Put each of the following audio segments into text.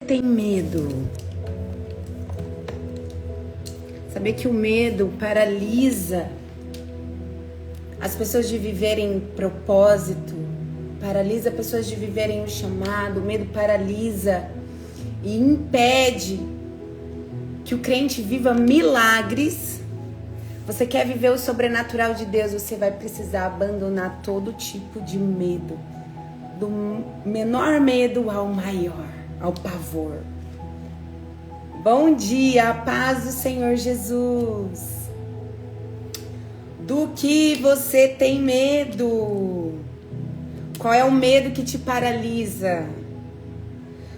tem medo? Saber que o medo paralisa as pessoas de viverem propósito, paralisa as pessoas de viverem o chamado, o medo paralisa e impede que o crente viva milagres. Você quer viver o sobrenatural de Deus, você vai precisar abandonar todo tipo de medo, do menor medo ao maior, ao pavor. Bom dia, a paz do Senhor Jesus. Do que você tem medo? Qual é o medo que te paralisa?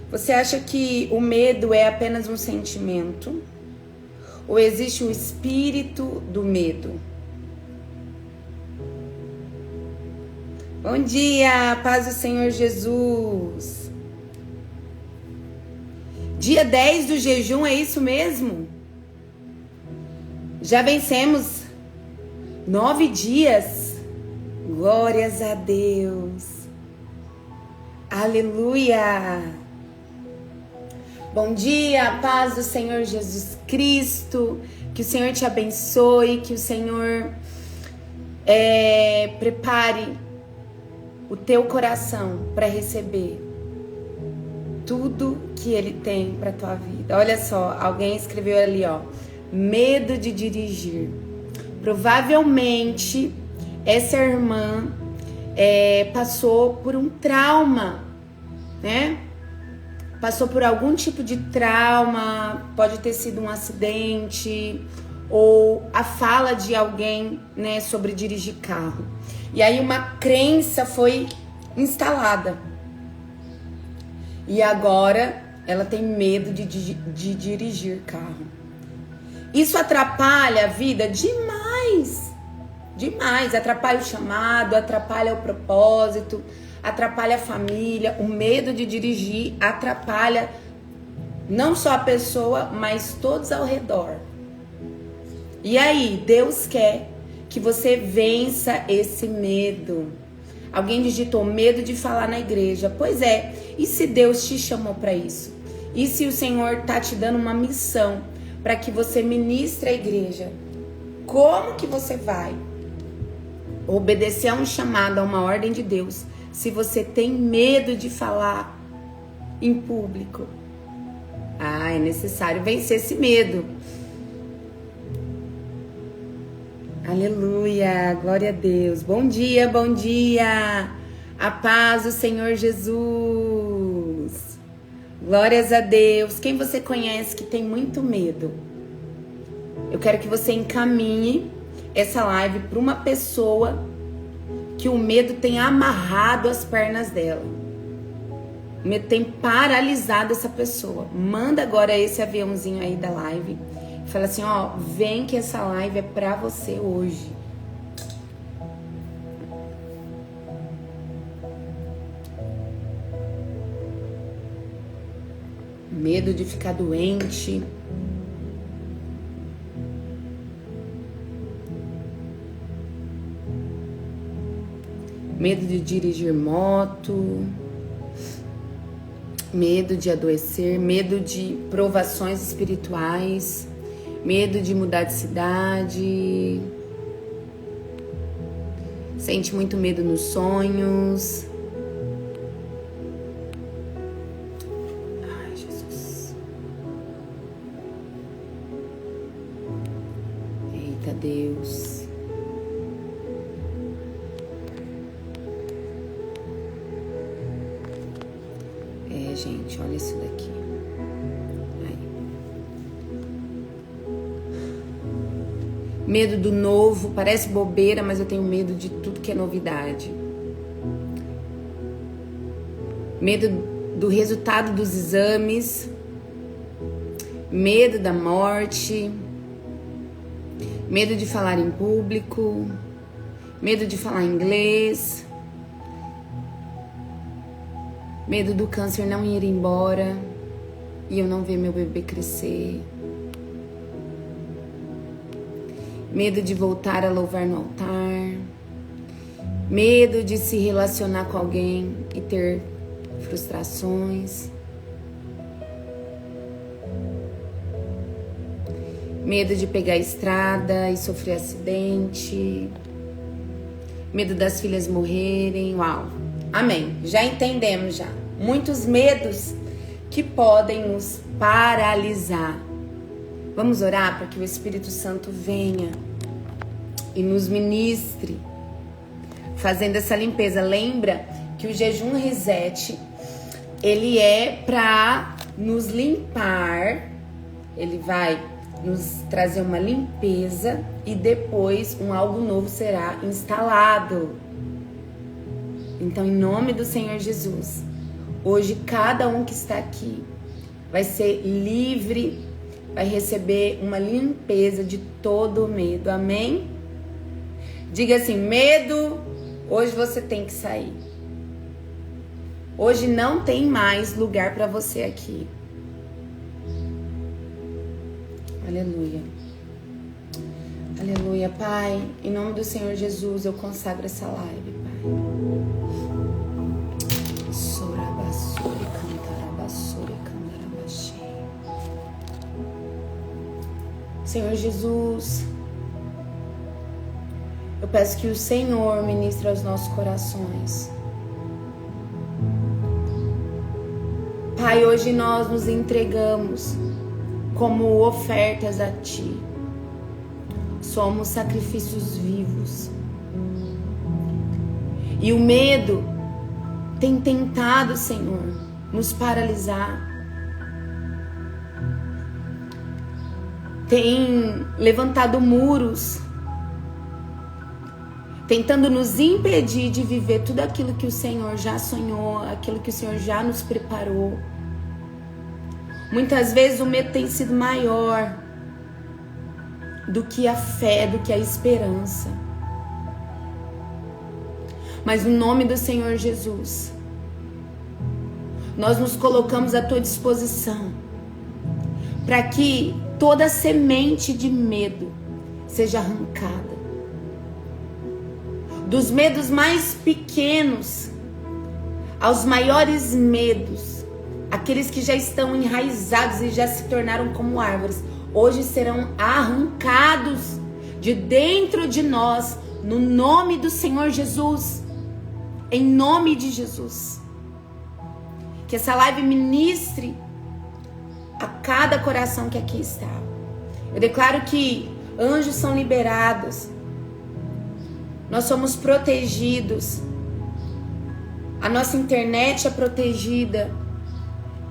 Você acha que o medo é apenas um sentimento? Ou existe o espírito do medo? Bom dia, paz do Senhor Jesus. Dia 10 do jejum, é isso mesmo? Já vencemos 9 dias. Glórias a Deus. Aleluia. Bom dia, paz do Senhor Jesus Cristo. Que o Senhor te abençoe, que o Senhor prepare o teu coração para receber tudo que Ele tem para tua vida. Olha só, alguém escreveu ali, ó, medo de dirigir. Provavelmente essa irmã passou por um trauma, né? Passou por algum tipo de trauma, pode ter sido um acidente ou a fala de alguém, né, sobre dirigir carro. E aí uma crença foi instalada. E agora ela tem medo de dirigir carro. Isso atrapalha a vida demais. Demais. Atrapalha o chamado, atrapalha o propósito, atrapalha a família. O medo de dirigir atrapalha não só a pessoa, mas todos ao redor. E aí, Deus quer que você vença esse medo. Alguém digitou medo de falar na igreja. Pois é, e se Deus te chamou para isso? E se o Senhor tá te dando uma missão para que você ministre a igreja? Como que você vai obedecer a um chamado, a uma ordem de Deus, se você tem medo de falar em público? Ah, é necessário vencer esse medo. Aleluia, glória a Deus. Bom dia, bom dia. A paz do Senhor Jesus. Glórias a Deus. Quem você conhece que tem muito medo? Eu quero que você encaminhe essa live para uma pessoa que o medo tem amarrado as pernas dela. O medo tem paralisado essa pessoa. Manda agora esse aviãozinho aí da live. Fala assim, ó, vem que essa live é pra você hoje. Medo de ficar doente. Medo de dirigir moto. Medo de adoecer. Medo de provações espirituais. Medo de mudar de cidade. Sente muito medo nos sonhos. Ai, Jesus. Eita Deus. Gente, olha isso daqui. Medo do novo, parece bobeira, mas eu tenho medo de tudo que é novidade. Medo do resultado dos exames. Medo da morte. Medo de falar em público. Medo de falar inglês. Medo do câncer não ir embora e eu não ver meu bebê crescer. Medo de voltar a louvar no altar. Medo de se relacionar com alguém e ter frustrações. Medo de pegar a estrada e sofrer acidente. Medo das filhas morrerem. Uau. Amém. Já entendemos já. Muitos medos que podem nos paralisar. Vamos orar para que o Espírito Santo venha e nos ministre, fazendo essa limpeza. Lembra que o jejum reset, ele é para nos limpar, ele vai nos trazer uma limpeza e depois algo novo será instalado. Então, em nome do Senhor Jesus, hoje cada um que está aqui vai ser livre, vai receber uma limpeza de todo o medo. Amém? Diga assim: medo, hoje você tem que sair. Hoje não tem mais lugar para você aqui. Aleluia. Aleluia, Pai. Em nome do Senhor Jesus, eu consagro essa live, Pai. Sorabassuri, cantarabassuri, cantarabaxê. Senhor Jesus, eu peço que o Senhor ministre aos nossos corações. Pai, hoje nós nos entregamos como ofertas a Ti. Somos sacrifícios vivos. E o medo tem tentado, Senhor, nos paralisar. Tem levantado muros, tentando nos impedir de viver tudo aquilo que o Senhor já sonhou, aquilo que o Senhor já nos preparou. Muitas vezes o medo tem sido maior do que a fé, do que a esperança. Mas no nome do Senhor Jesus, nós nos colocamos à Tua disposição para que toda semente de medo seja arrancada. Dos medos mais pequenos aos maiores medos, aqueles que já estão enraizados e já se tornaram como árvores, hoje serão arrancados de dentro de nós, no nome do Senhor Jesus. Em nome de Jesus. Que essa live ministre a cada coração que aqui está. Eu declaro que anjos são liberados. Nós somos protegidos. A nossa internet é protegida.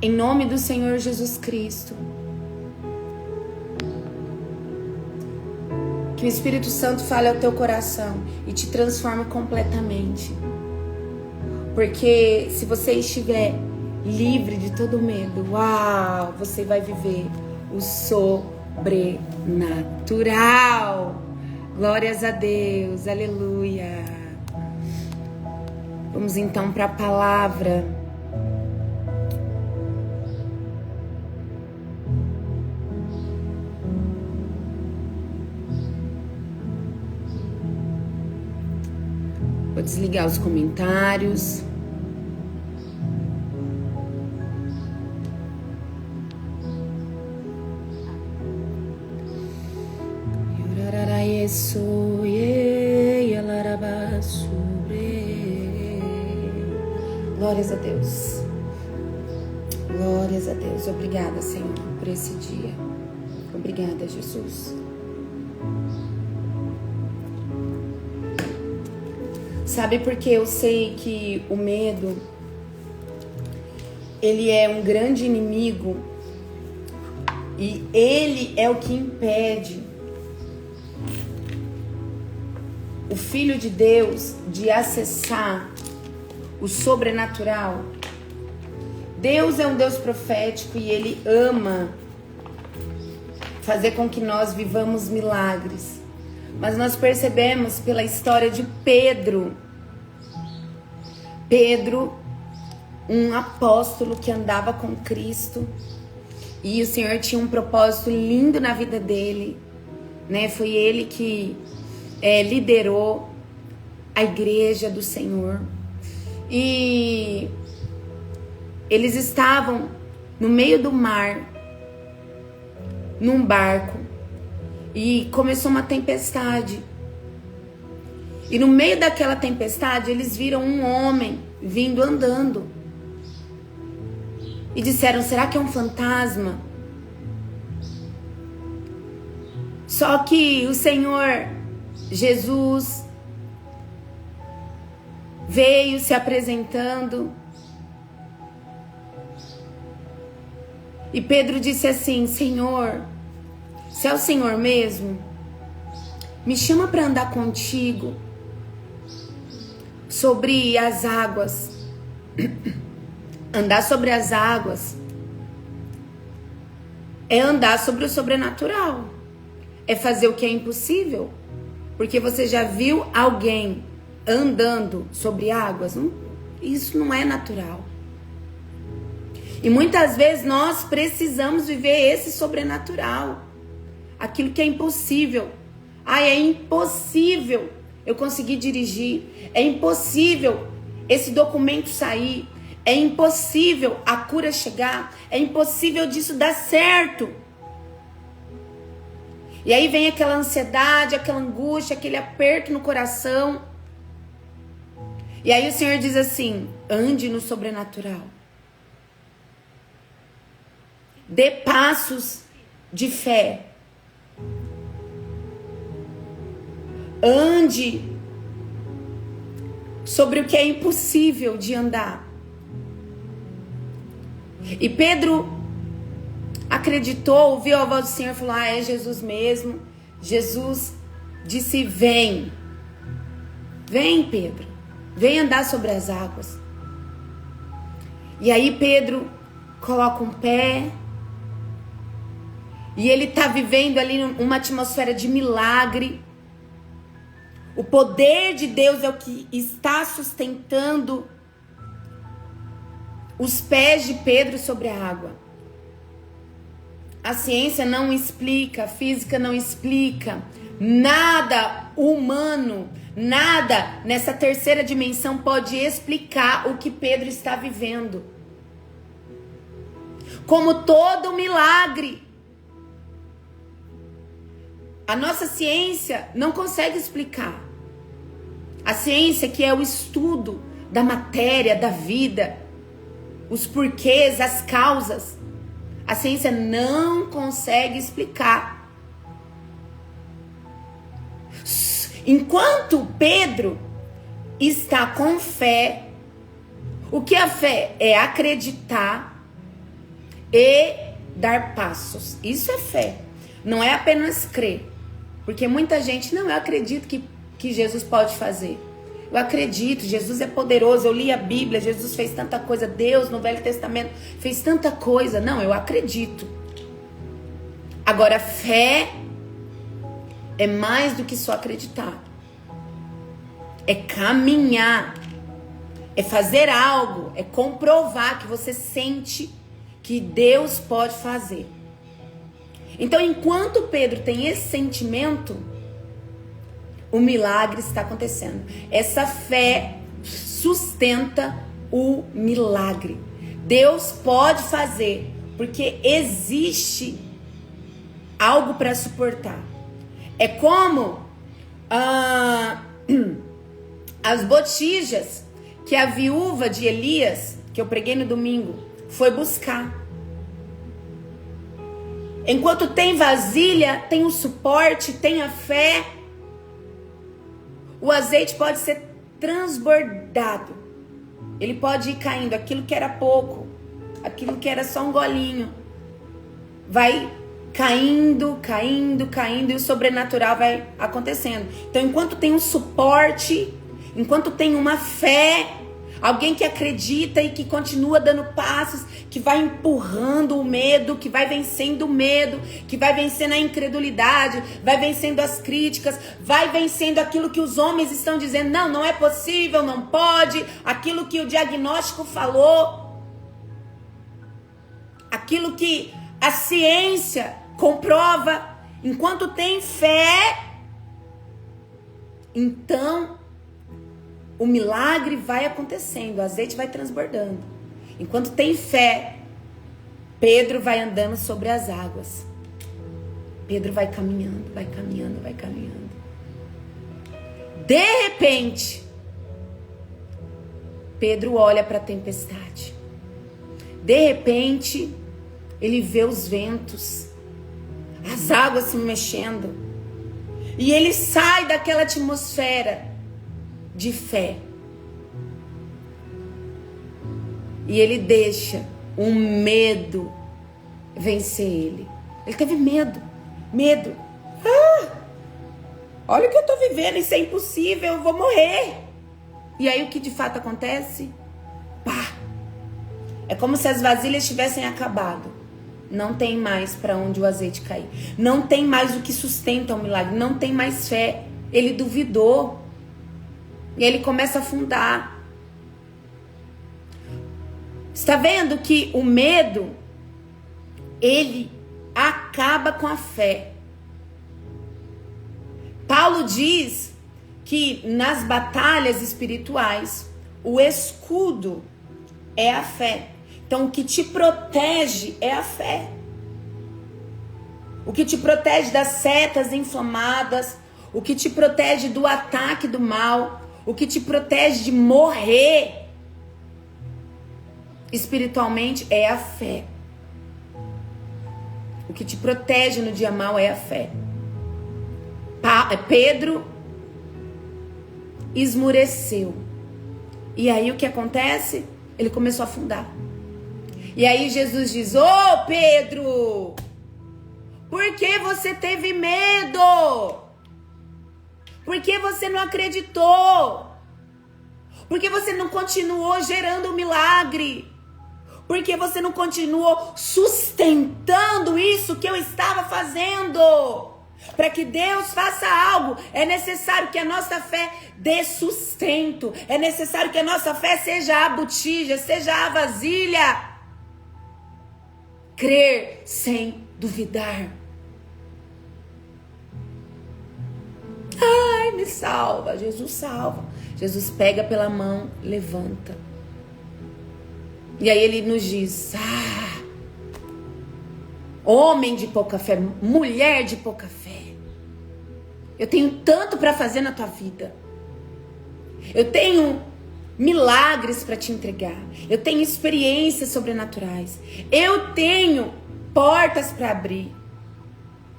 Em nome do Senhor Jesus Cristo. Que o Espírito Santo fale ao teu coração e te transforme completamente. Porque se você estiver livre de todo medo, uau, você vai viver o sobrenatural. Glórias a Deus, aleluia. Vamos então para a palavra. Vou desligar os comentários. Glórias a Deus. Glórias a Deus. Obrigada, Senhor, por esse dia. Obrigada, Jesus. Sabe por que eu sei que o medo, ele é um grande inimigo e ele é o que impede o Filho de Deus de acessar o sobrenatural? Deus é um Deus profético e Ele ama fazer com que nós vivamos milagres. Mas nós percebemos pela história de Pedro, um apóstolo que andava com Cristo, e o Senhor tinha um propósito lindo na vida dele, né? Foi ele que liderou a igreja do Senhor. E eles estavam no meio do mar, num barco, E começou uma tempestade. E no meio daquela tempestade, eles viram um homem vindo andando. E disseram, será que é um fantasma? Só que o Senhor Jesus veio se apresentando. E Pedro disse assim, Senhor, se é o Senhor mesmo, me chama para andar contigo sobre as águas. Andar sobre as águas é andar sobre o sobrenatural. É fazer o que é impossível. Porque você já viu alguém andando sobre águas? Isso não é natural. E muitas vezes nós precisamos viver esse sobrenatural. Aquilo que é impossível. É impossível eu conseguir dirigir. É impossível esse documento sair. É impossível a cura chegar. É impossível disso dar certo. E aí vem aquela ansiedade, aquela angústia, aquele aperto no coração. E aí o Senhor diz assim, ande no sobrenatural. Dê passos de fé. Ande sobre o que é impossível de andar. E Pedro acreditou, ouviu a voz do Senhor e falou, é Jesus mesmo. Jesus disse, vem. Vem, Pedro. Vem andar sobre as águas. E aí Pedro coloca um pé. E ele está vivendo ali uma atmosfera de milagre. O poder de Deus é o que está sustentando os pés de Pedro sobre a água. A ciência não explica, a física não explica. Nada humano, nada nessa terceira dimensão pode explicar o que Pedro está vivendo. Como todo milagre. A nossa ciência não consegue explicar. A ciência, que é o estudo da matéria, da vida, os porquês, as causas, a ciência não consegue explicar. Enquanto Pedro está com fé, o que é fé? É acreditar e dar passos. Isso é fé. Não é apenas crer. Porque muita gente, não, eu acredito que Jesus pode fazer. Eu acredito, Jesus é poderoso, eu li a Bíblia, Jesus fez tanta coisa, Deus no Velho Testamento fez tanta coisa. Não, eu acredito. Agora, fé é mais do que só acreditar. É caminhar, é fazer algo, é comprovar que você sente que Deus pode fazer. Então, enquanto Pedro tem esse sentimento, o milagre está acontecendo. Essa fé sustenta o milagre. Deus pode fazer, porque existe algo para suportar. É como as botijas que a viúva de Elias, que eu preguei no domingo, foi buscar. Enquanto tem vasilha, tem o suporte, tem a fé, o azeite pode ser transbordado. Ele pode ir caindo. Aquilo que era pouco, aquilo que era só um golinho, vai caindo, caindo, caindo, e o sobrenatural vai acontecendo. Então, enquanto tem um suporte, enquanto tem uma fé, alguém que acredita e que continua dando passos, que vai empurrando o medo, que vai vencendo o medo, que vai vencendo a incredulidade, vai vencendo as críticas, vai vencendo aquilo que os homens estão dizendo, não, não é possível, não pode, aquilo que o diagnóstico falou, aquilo que a ciência comprova. Enquanto tem fé, então o milagre vai acontecendo, o azeite vai transbordando. Enquanto tem fé, Pedro vai andando sobre as águas. Pedro vai caminhando, vai caminhando, vai caminhando. De repente, Pedro olha para a tempestade. De repente, ele vê os ventos, as águas se mexendo. E ele sai daquela atmosfera de fé. E ele deixa o medo vencer ele. Ele teve medo. Olha o que eu tô vivendo, isso é impossível, eu vou morrer. E aí o que de fato acontece? Pá! É como se as vasilhas tivessem acabado. Não tem mais para onde o azeite cair. Não tem mais o que sustenta o milagre. Não tem mais fé. Ele duvidou. E ele começa a afundar. Está vendo que o medo, ele acaba com a fé. Paulo diz que nas batalhas espirituais, o escudo é a fé. Então, o que te protege é a fé. O que te protege das setas inflamadas, o que te protege do ataque do mal, o que te protege de morrer espiritualmente é a fé. O que te protege no dia mau é a fé. Pedro esmureceu. E aí o que acontece? Ele começou a afundar. E aí Jesus diz: ô Pedro, por que você teve medo? Por que você não acreditou? Por que você não continuou gerando o milagre? Por que você não continuou sustentando isso que eu estava fazendo? Para que Deus faça algo, é necessário que a nossa fé dê sustento. É necessário que a nossa fé seja a botija, seja a vasilha. Crer sem duvidar. Ai, me salva. Jesus salva. Jesus pega pela mão, levanta. E aí ele nos diz: homem de pouca fé, mulher de pouca fé. Eu tenho tanto para fazer na tua vida. Eu tenho milagres para te entregar. Eu tenho experiências sobrenaturais. Eu tenho portas para abrir.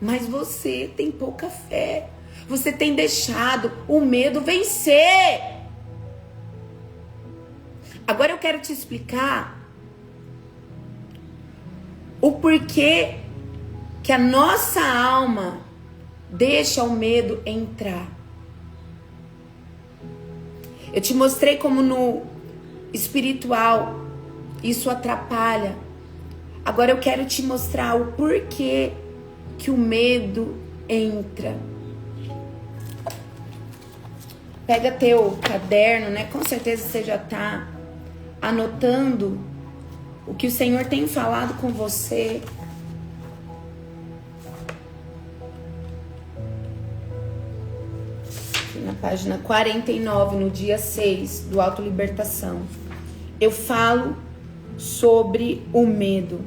Mas você tem pouca fé. Você tem deixado o medo vencer. Agora eu quero te explicar o porquê que a nossa alma deixa o medo entrar. Eu te mostrei como no espiritual isso atrapalha. Agora eu quero te mostrar o porquê que o medo entra. Pega teu caderno, né? Com certeza você já tá anotando o que o Senhor tem falado com você. Aqui na página 49, no dia 6 do Autolibertação, eu falo sobre o medo.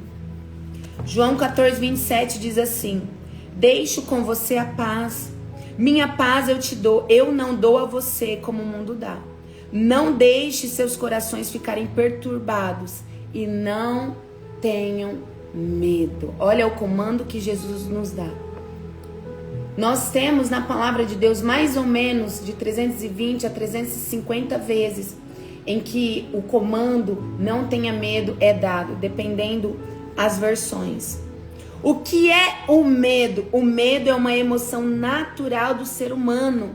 João 14, 27 diz assim: deixo com você a paz. Minha paz eu te dou, eu não dou a você como o mundo dá. Não deixe seus corações ficarem perturbados e não tenham medo. Olha o comando que Jesus nos dá. Nós temos na palavra de Deus mais ou menos de 320 a 350 vezes em que o comando não tenha medo é dado, dependendo as versões. O que é o medo? O medo é uma emoção natural do ser humano.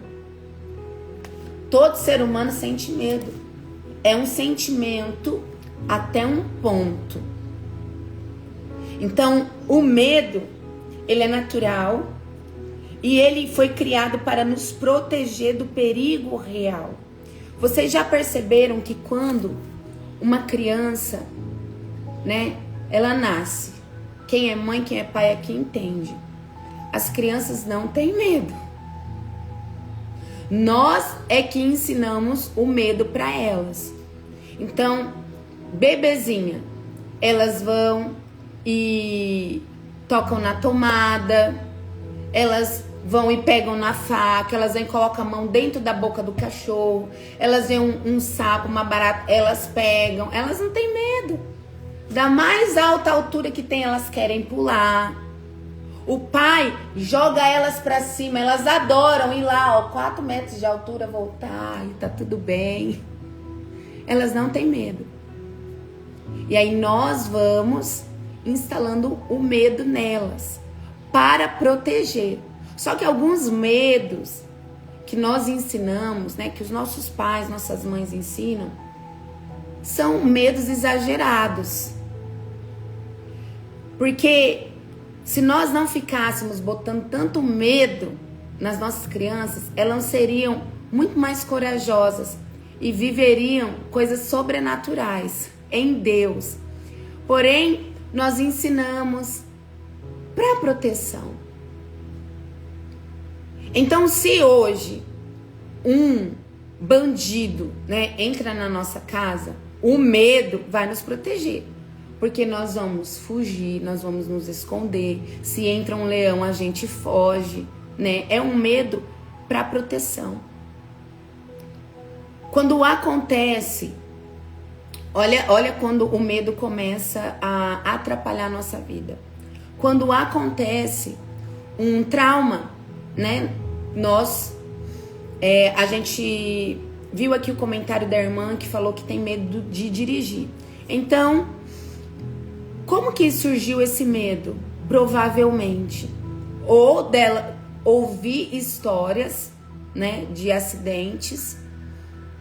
Todo ser humano sente medo. É um sentimento até um ponto. Então, o medo, ele é natural e ele foi criado para nos proteger do perigo real. Vocês já perceberam que quando uma criança, né, ela nasce, quem é mãe, quem é pai aqui entende. As crianças não têm medo. Nós é que ensinamos o medo para elas. Então, bebezinha, elas vão e tocam na tomada, elas vão e pegam na faca, elas vêm e colocam a mão dentro da boca do cachorro, elas veem um sapo, uma barata, elas pegam, elas não têm medo. Da mais alta altura que tem, elas querem pular. O pai joga elas pra cima, elas adoram ir lá, ó, 4 metros de altura, voltar e tá tudo bem. Elas não têm medo. E aí nós vamos instalando o medo nelas para proteger. Só que alguns medos que nós ensinamos, né, que os nossos pais, nossas mães ensinam, são medos exagerados. Porque se nós não ficássemos botando tanto medo nas nossas crianças, elas seriam muito mais corajosas e viveriam coisas sobrenaturais em Deus. Porém, nós ensinamos para proteção. Então, se hoje um bandido, né, entra na nossa casa, o medo vai nos proteger. Porque nós vamos fugir, nós vamos nos esconder. Se entra um leão, a gente foge, né? É um medo para proteção. Quando acontece, olha quando o medo começa a atrapalhar a nossa vida. Quando acontece um trauma, né? A gente viu aqui o comentário da irmã que falou que tem medo de dirigir. Então, como que surgiu esse medo? Provavelmente, ou dela ouvir histórias, né, de acidentes,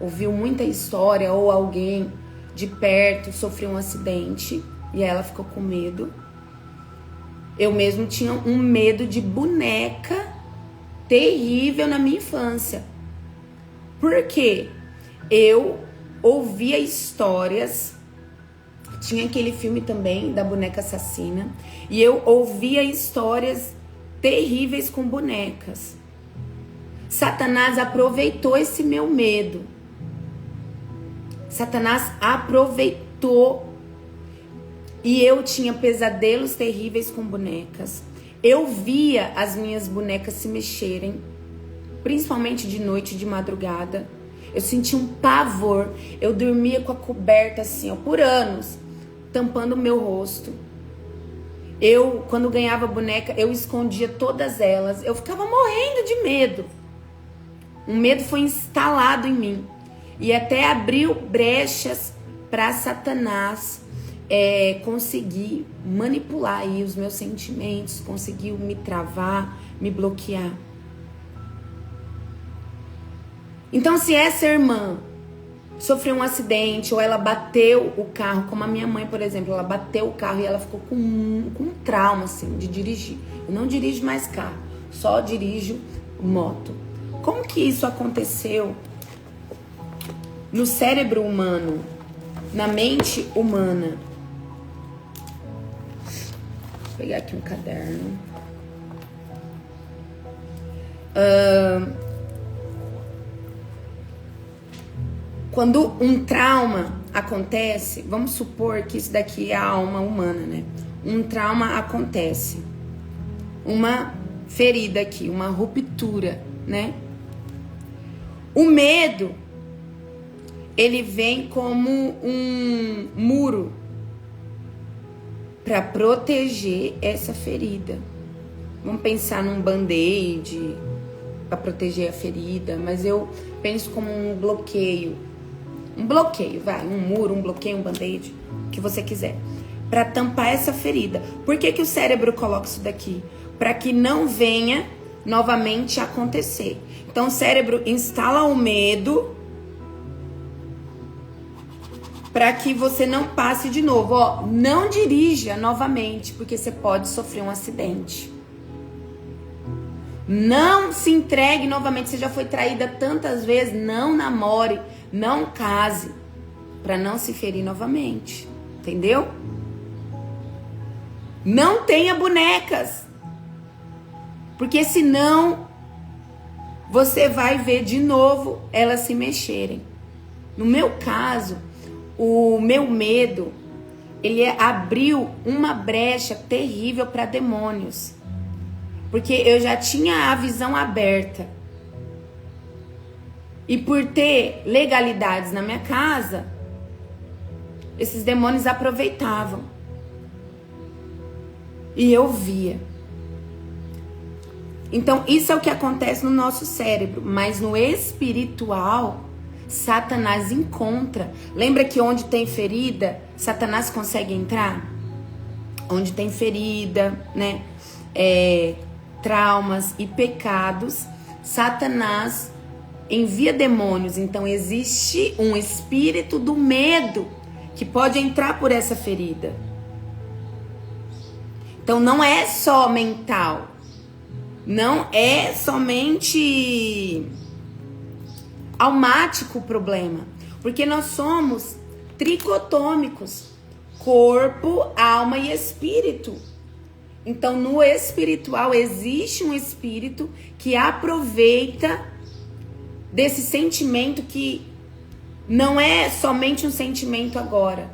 ouviu muita história, ou alguém de perto sofreu um acidente e ela ficou com medo. Eu mesmo tinha um medo de boneca terrível na minha infância. Por quê? Eu ouvia histórias. Tinha aquele filme também da boneca assassina. E eu ouvia histórias terríveis com bonecas. Satanás aproveitou esse meu medo. Satanás aproveitou. E eu tinha pesadelos terríveis com bonecas. Eu via as minhas bonecas se mexerem. Principalmente de noite, de madrugada. Eu sentia um pavor. Eu dormia com a coberta assim, ó, por anos, tampando o meu rosto. Eu, quando ganhava boneca, eu escondia todas elas. Eu ficava morrendo de medo. Um medo foi instalado em mim. E até abriu brechas para Satanás conseguir manipular aí os meus sentimentos, conseguiu me travar, me bloquear. Então, se essa irmã sofreu um acidente ou ela bateu o carro, como a minha mãe, por exemplo, ela bateu o carro e ela ficou com um trauma, assim, de dirigir. Eu não dirijo mais carro, só dirijo moto. Como que isso aconteceu no cérebro humano, na mente humana? Vou pegar aqui um caderno. Quando um trauma acontece, vamos supor que isso daqui é a alma humana, né? Um trauma acontece, uma ferida aqui, uma ruptura, né? O medo, ele vem como um muro para proteger essa ferida. Vamos pensar num band-aid para proteger a ferida, mas eu penso como um bloqueio. Um bloqueio, vai, um muro, um bloqueio, um band-aid, o que você quiser, para tampar essa ferida. Por que o cérebro coloca isso daqui? Para que não venha novamente acontecer. Então o cérebro instala o medo para que você não passe de novo. Ó, não dirija novamente, porque você pode sofrer um acidente. Não se entregue novamente. Você já foi traída tantas vezes. Não namore, não case, para não se ferir novamente. Entendeu? Não tenha bonecas, porque senão você vai ver de novo elas se mexerem. No meu caso, o meu medo, ele abriu uma brecha terrível para demônios. Porque eu já tinha a visão aberta. E por ter legalidades na minha casa, esses demônios aproveitavam. E eu via. Então, isso é o que acontece no nosso cérebro. Mas no espiritual, Satanás encontra. Lembra que onde tem ferida, Satanás consegue entrar? Onde tem ferida, né? Traumas e pecados, Satanás envia demônios. Então existe um espírito do medo que pode entrar por essa ferida. Então não é só mental, não é somente almático o problema, porque nós somos tricotômicos, corpo, alma e espírito. Então no espiritual existe um espírito que aproveita desse sentimento que não é somente um sentimento agora.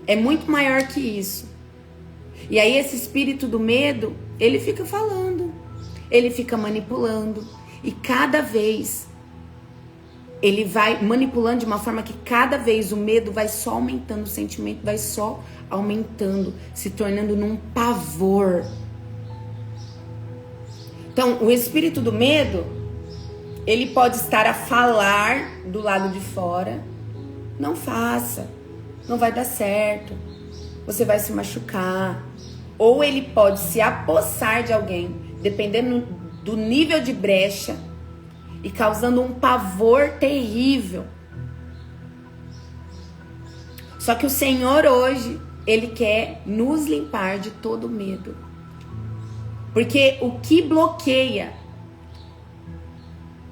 É muito maior que isso. E aí esse espírito do medo, ele fica falando, ele fica manipulando. E cada vez ele vai manipulando de uma forma que cada vez o medo vai só aumentando, o sentimento vai só aumentando, se tornando num pavor. Então o espírito do medo, ele pode estar a falar do lado de fora: não faça, não vai dar certo, você vai se machucar. Ou ele pode se apossar de alguém, dependendo do nível de brecha, e causando um pavor terrível. Só que o Senhor hoje, ele quer nos limpar de todo medo. Porque o que bloqueia,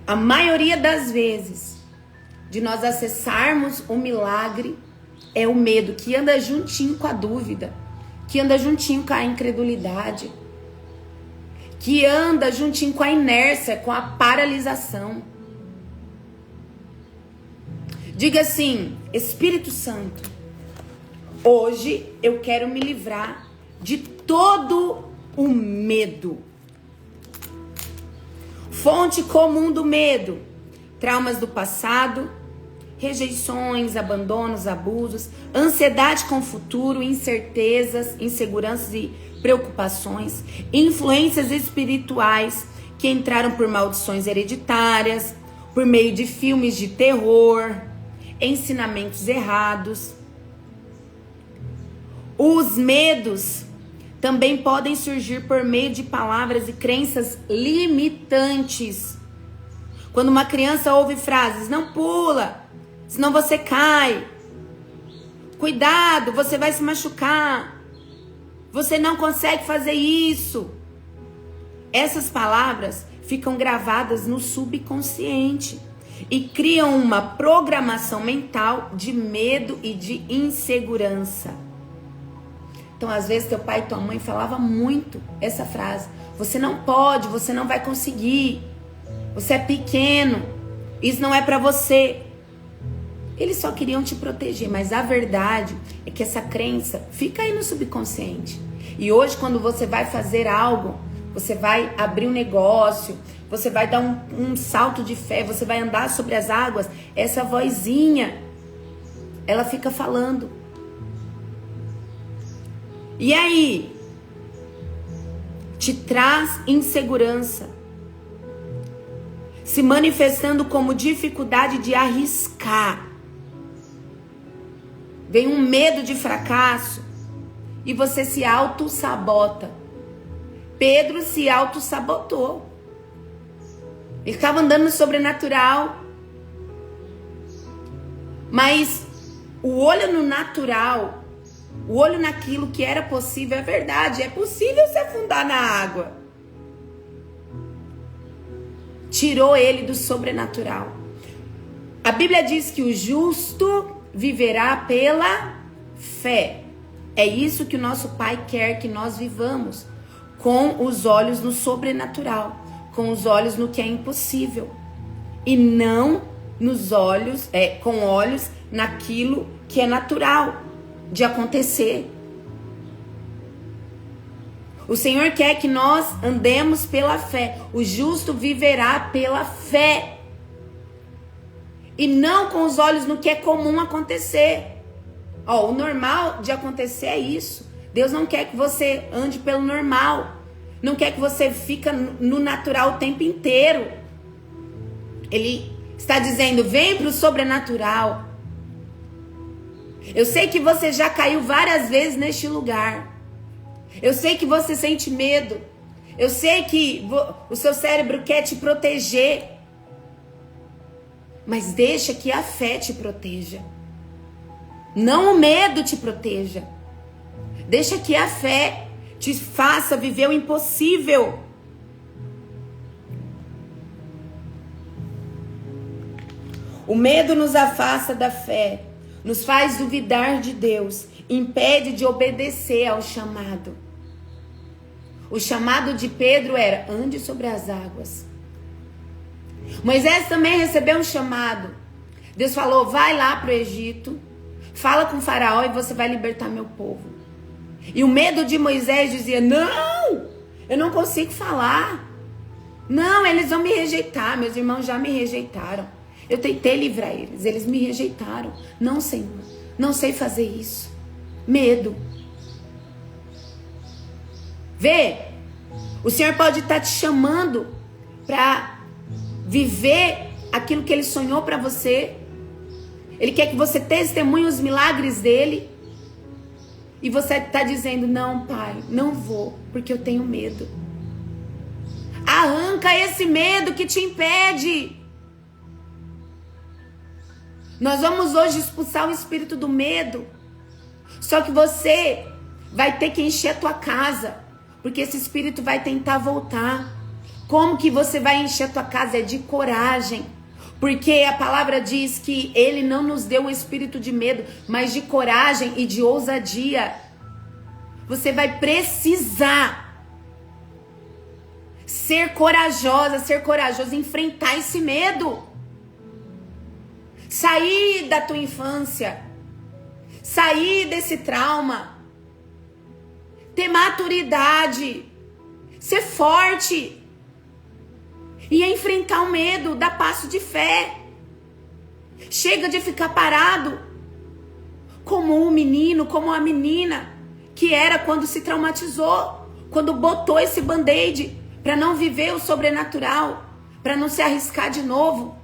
a maioria das vezes, de nós acessarmos o milagre, é o medo, que anda juntinho com a dúvida, que anda juntinho com a incredulidade, que anda juntinho com a inércia, com a paralisação. Diga assim: Espírito Santo, hoje eu quero me livrar de todo o medo. Fonte comum do medo: traumas do passado, rejeições, abandonos, abusos, ansiedade com o futuro, incertezas, inseguranças e preocupações, influências espirituais que entraram por maldições hereditárias, por meio de filmes de terror, ensinamentos errados. Os medos também podem surgir por meio de palavras e crenças limitantes. Quando uma criança ouve frases: não pula, senão você cai. Cuidado, você vai se machucar. Você não consegue fazer isso. Essas palavras ficam gravadas no subconsciente e criam uma programação mental de medo e de insegurança. Então, às vezes, teu pai e tua mãe falavam muito essa frase: você não pode, você não vai conseguir, você é pequeno, isso não é pra você. Eles só queriam te proteger, mas a verdade é que essa crença fica aí no subconsciente. E hoje, quando você vai fazer algo, você vai abrir um negócio, você vai dar um salto de fé, você vai andar sobre as águas, essa vozinha, ela fica falando. E aí? Te traz insegurança, se manifestando como dificuldade de arriscar. Vem um medo de fracasso e você se auto-sabota. Pedro se auto-sabotou. Ele ficava andando no sobrenatural. Mas o olho no natural, o olho naquilo que era possível, é verdade. É possível se afundar na água. Tirou ele do sobrenatural. A Bíblia diz que o justo viverá pela fé. É isso que o nosso Pai quer que nós vivamos, com os olhos no sobrenatural, com os olhos no que é impossível, e não nos olhos, com olhos naquilo que é natural de acontecer. O Senhor quer que nós andemos pela fé. O justo viverá pela fé. E não com os olhos no que é comum acontecer. Ó, o normal de acontecer é isso. Deus não quer que você ande pelo normal. Não quer que você fique no natural o tempo inteiro. Ele está dizendo, vem para o sobrenatural. Eu sei que você já caiu várias vezes neste lugar. Eu sei que você sente medo. Eu sei que o seu cérebro quer te proteger. Mas deixa que a fé te proteja. Não o medo te proteja. Deixa que a fé te faça viver o impossível. O medo nos afasta da fé, nos faz duvidar de Deus, impede de obedecer ao chamado. O chamado de Pedro era, ande sobre as águas. Moisés também recebeu um chamado. Deus falou, vai lá para o Egito, fala com o faraó e você vai libertar meu povo. E o medo de Moisés dizia, não, eu não consigo falar. Não, eles vão me rejeitar, meus irmãos já me rejeitaram. Eu tentei livrar eles me rejeitaram. Não, Senhor, não sei fazer isso. Medo. Vê, o Senhor pode estar te chamando para viver aquilo que Ele sonhou para você. Ele quer que você testemunhe os milagres dEle. E você está dizendo, não, Pai, não vou, porque eu tenho medo. Arranca esse medo que te impede. Nós vamos hoje expulsar o espírito do medo. Só que você vai ter que encher a tua casa, porque esse espírito vai tentar voltar. Como que você vai encher a tua casa? É de coragem. Porque a palavra diz que Ele não nos deu um espírito de medo, mas de coragem e de ousadia. Você vai precisar ser corajosa, ser corajoso, enfrentar esse medo. Sair da tua infância. Sair desse trauma. Ter maturidade. Ser forte. E enfrentar o medo, dar passo de fé. Chega de ficar parado como um menino, como uma menina que era quando se traumatizou, quando botou esse band-aid para não viver o sobrenatural, para não se arriscar de novo.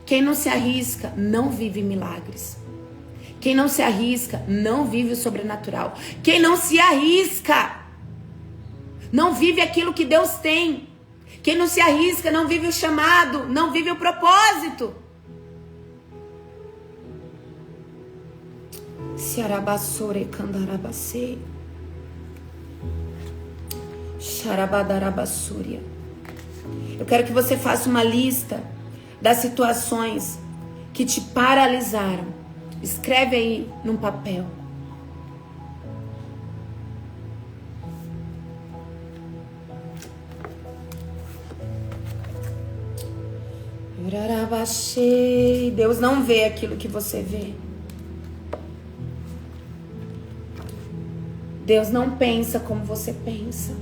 Quem não se arrisca não vive milagres. Quem não se arrisca não vive o sobrenatural. Quem não se arrisca não vive aquilo que Deus tem. Quem não se arrisca não vive o chamado, não vive o propósito. Siarabassore candarabase. Xarabadarabassúria. Eu quero que você faça uma lista das situações que te paralisaram. Escreve aí num papel. Deus não vê aquilo que você vê. Deus não pensa como você pensa.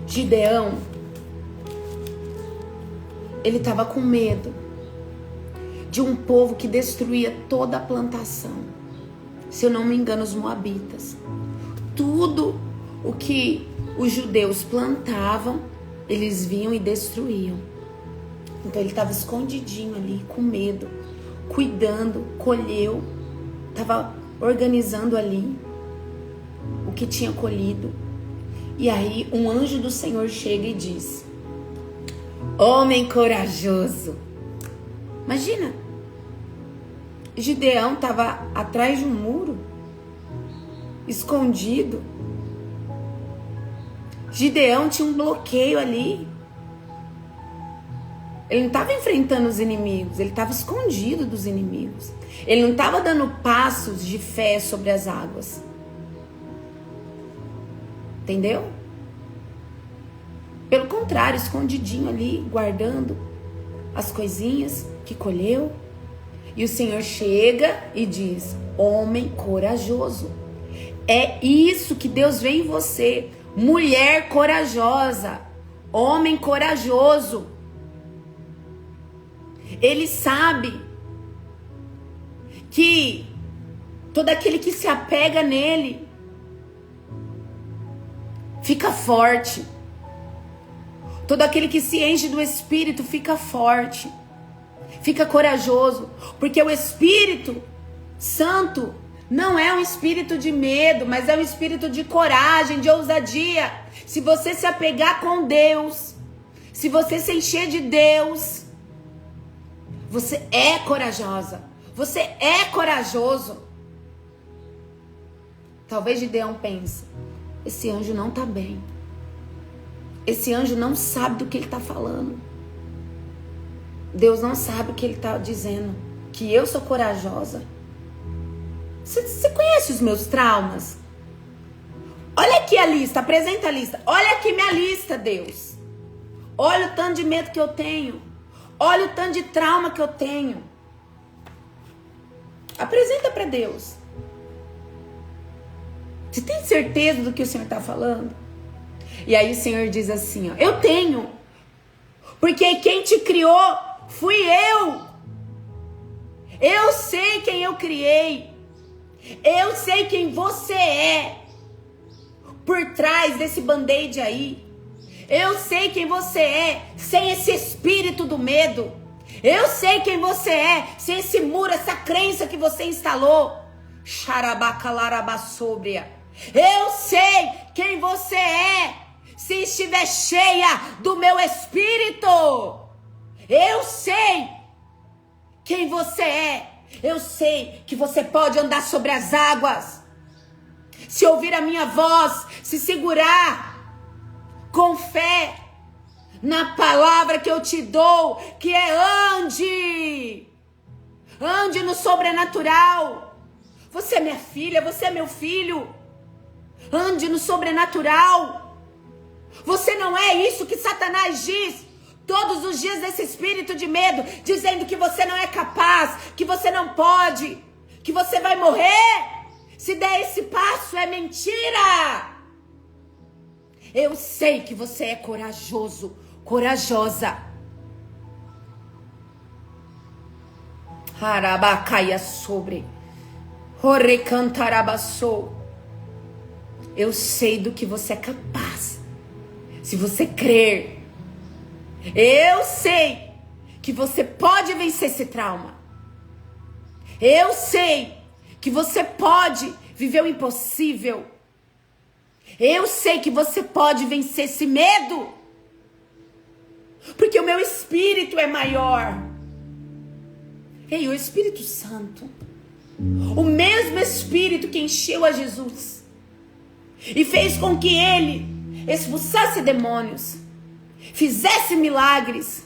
Gideão, ele estava com medo de um povo que destruía toda a plantação. Se eu não me engano, os moabitas. Tudo o que os judeus plantavam, eles vinham e destruíam. Então ele estava escondidinho ali, com medo, cuidando, colheu, estava organizando ali o que tinha colhido. E aí um anjo do Senhor chega e diz: homem corajoso. Imagina, Gideão estava atrás de um muro, escondido. Gideão tinha um bloqueio ali. Ele não estava enfrentando os inimigos, ele estava escondido dos inimigos. Ele não estava dando passos de fé sobre as águas. Entendeu? Pelo contrário, escondidinho ali, guardando as coisinhas que colheu. E o Senhor chega e diz: homem corajoso. É isso que Deus vê em você. Mulher corajosa. Homem corajoso. Ele sabe que todo aquele que se apega nele fica forte. Todo aquele que se enche do Espírito fica forte, fica corajoso, porque o Espírito Santo não é um espírito de medo, mas é um espírito de coragem, de ousadia. Se você se apegar com Deus, se você se encher de Deus, você é corajosa, você é corajoso. Talvez Gideão pense: esse anjo não está bem. Esse anjo não sabe do que ele está falando. Deus não sabe o que ele está dizendo. Que eu sou corajosa. Você conhece os meus traumas? Olha aqui a lista, apresenta a lista. Olha aqui minha lista, Deus. Olha o tanto de medo que eu tenho. Olha o tanto de trauma que eu tenho. Apresenta para Deus. Você tem certeza do que o Senhor está falando? E aí o Senhor diz assim, ó: eu tenho, porque quem te criou fui eu. Eu sei quem eu criei. Eu sei quem você é por trás desse band-aid aí. Eu sei quem você é sem esse espírito do medo. Eu sei quem você é sem esse muro, essa crença que você instalou. Xarabacalarabassobria. Eu sei quem você é se estiver cheia do meu espírito. Eu sei quem você é. Eu sei que você pode andar sobre as águas. Se ouvir a minha voz, se segurar com fé na palavra que eu te dou, que é ande. Ande no sobrenatural. Você é minha filha, você é meu filho. Ande no sobrenatural. Você não é isso que Satanás diz todos os dias, desse espírito de medo, dizendo que você não é capaz, que você não pode, que você vai morrer se der esse passo. É mentira. Eu sei que você é corajoso, corajosa. Harabacaia sobre. Horecantarabassou. Eu sei do que você é capaz. Se você crer, eu sei que você pode vencer esse trauma. Eu sei que você pode viver o impossível. Eu sei que você pode vencer esse medo. Porque o meu espírito é maior. Ei, o Espírito Santo, o mesmo Espírito que encheu a Jesus e fez com que ele expulsasse demônios, fizesse milagres.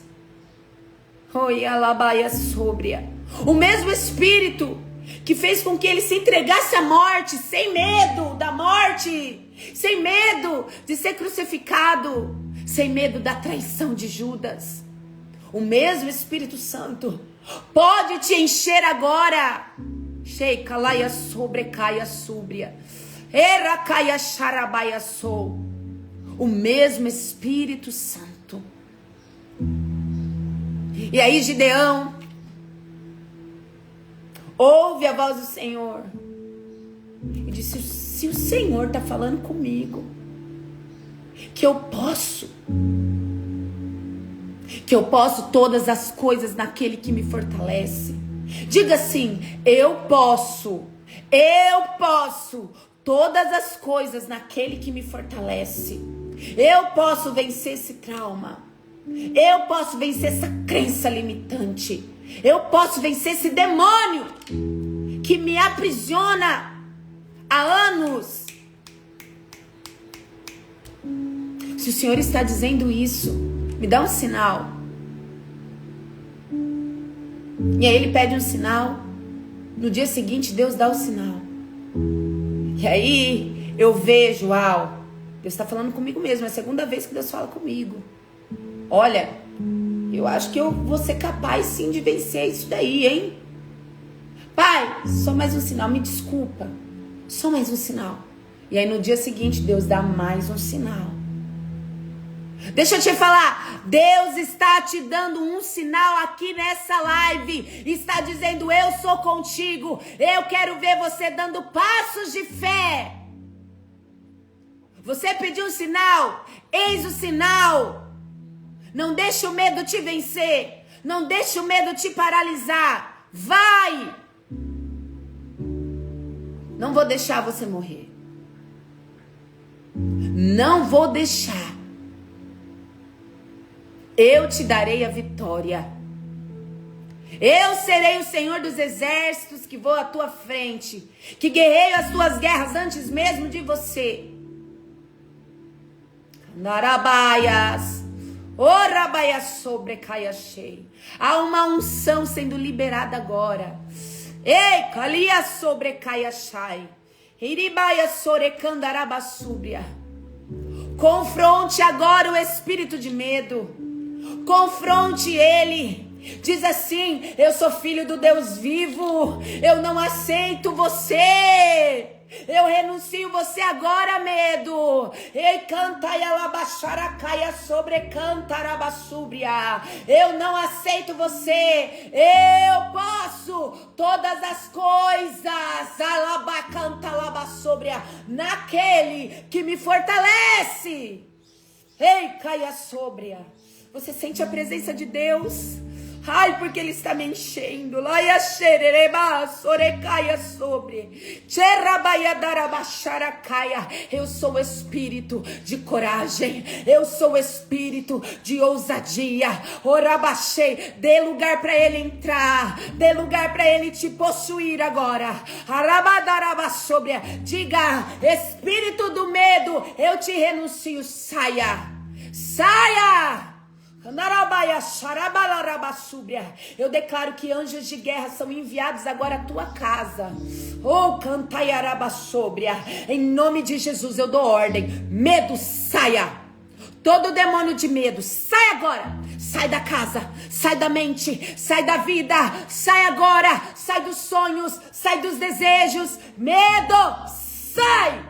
Oi, alabaia sóbria. O mesmo Espírito que fez com que ele se entregasse à morte, sem medo da morte, sem medo de ser crucificado, sem medo da traição de Judas. O mesmo Espírito Santo pode te encher agora. Sheika laia sobrecaia súbria. Era caia xarabaia sou. O mesmo Espírito Santo. E aí Gideão ouve a voz do Senhor e disse: se o Senhor está falando comigo, que eu posso todas as coisas naquele que me fortalece. Diga assim: eu posso todas as coisas naquele que me fortalece. Eu posso vencer esse trauma. Eu posso vencer essa crença limitante. Eu posso vencer esse demônio que me aprisiona há anos. Se o Senhor está dizendo isso, me dá um sinal. E aí ele pede um sinal. No dia seguinte Deus dá o sinal. E aí eu vejo, Deus está falando comigo mesmo. É a segunda vez que Deus fala comigo. Olha, eu acho que eu vou ser capaz sim de vencer isso daí, hein? Pai, só mais um sinal, me desculpa. Só mais um sinal. E aí no dia seguinte Deus dá mais um sinal. Deixa eu te falar, Deus está te dando um sinal aqui nessa live. Está dizendo, eu sou contigo. Eu quero ver você dando passos de fé. Você pediu um sinal, eis o sinal. Não deixe o medo te vencer. Não deixe o medo te paralisar. Vai! Não vou deixar você morrer. Não vou deixar. Eu te darei a vitória. Eu serei o Senhor dos exércitos que vou à tua frente, que guerreio as tuas guerras antes mesmo de você. Narabaias, orabaias sobrecaia cheio. Há uma unção sendo liberada agora. Ei, calia sobrecaia chai. Iribaia sorecandarabassúbria. Confronte agora o espírito de medo. Confronte ele. Diz assim, eu sou filho do Deus vivo. Eu não aceito você. Eu renuncio você agora, medo. Ei, canta e alabaxaracaia sobre cantarabassúbria. Eu não aceito você. Eu posso todas as coisas. Alabacanta alabaçúbria. Naquele que me fortalece. Ei, caia sobre. Você sente a presença de Deus? Ai, porque Ele está me enchendo. Laia xerereba, sorecaia sobre. Xerabaia darabaxaracaia. Eu sou o espírito de coragem. Eu sou o espírito de ousadia. Orabaxei. Dê lugar para Ele entrar. Dê lugar para Ele te possuir agora. Arabadarabaxobria. Diga, espírito do medo, eu te renuncio. Saia. Saia. Eu declaro que anjos de guerra são enviados agora à tua casa. Oh, cantaiarabaçobria. Em nome de Jesus eu dou ordem. Medo, saia. Todo demônio de medo, sai agora. Sai da casa, sai da mente, sai da vida. Sai agora, sai dos sonhos, sai dos desejos. Medo, sai.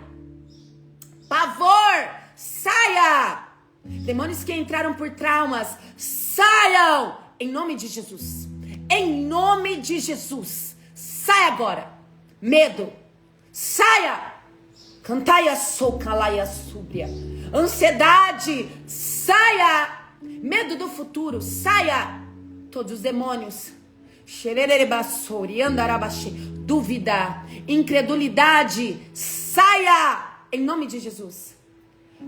Pavor, saia. Demônios que entraram por traumas, saiam! Em nome de Jesus. Em nome de Jesus. Sai agora. Medo, saia! Cantaia socalaia súbria. Ansiedade, saia! Medo do futuro, saia! Todos os demônios. Dúvida, incredulidade, saia! Em nome de Jesus.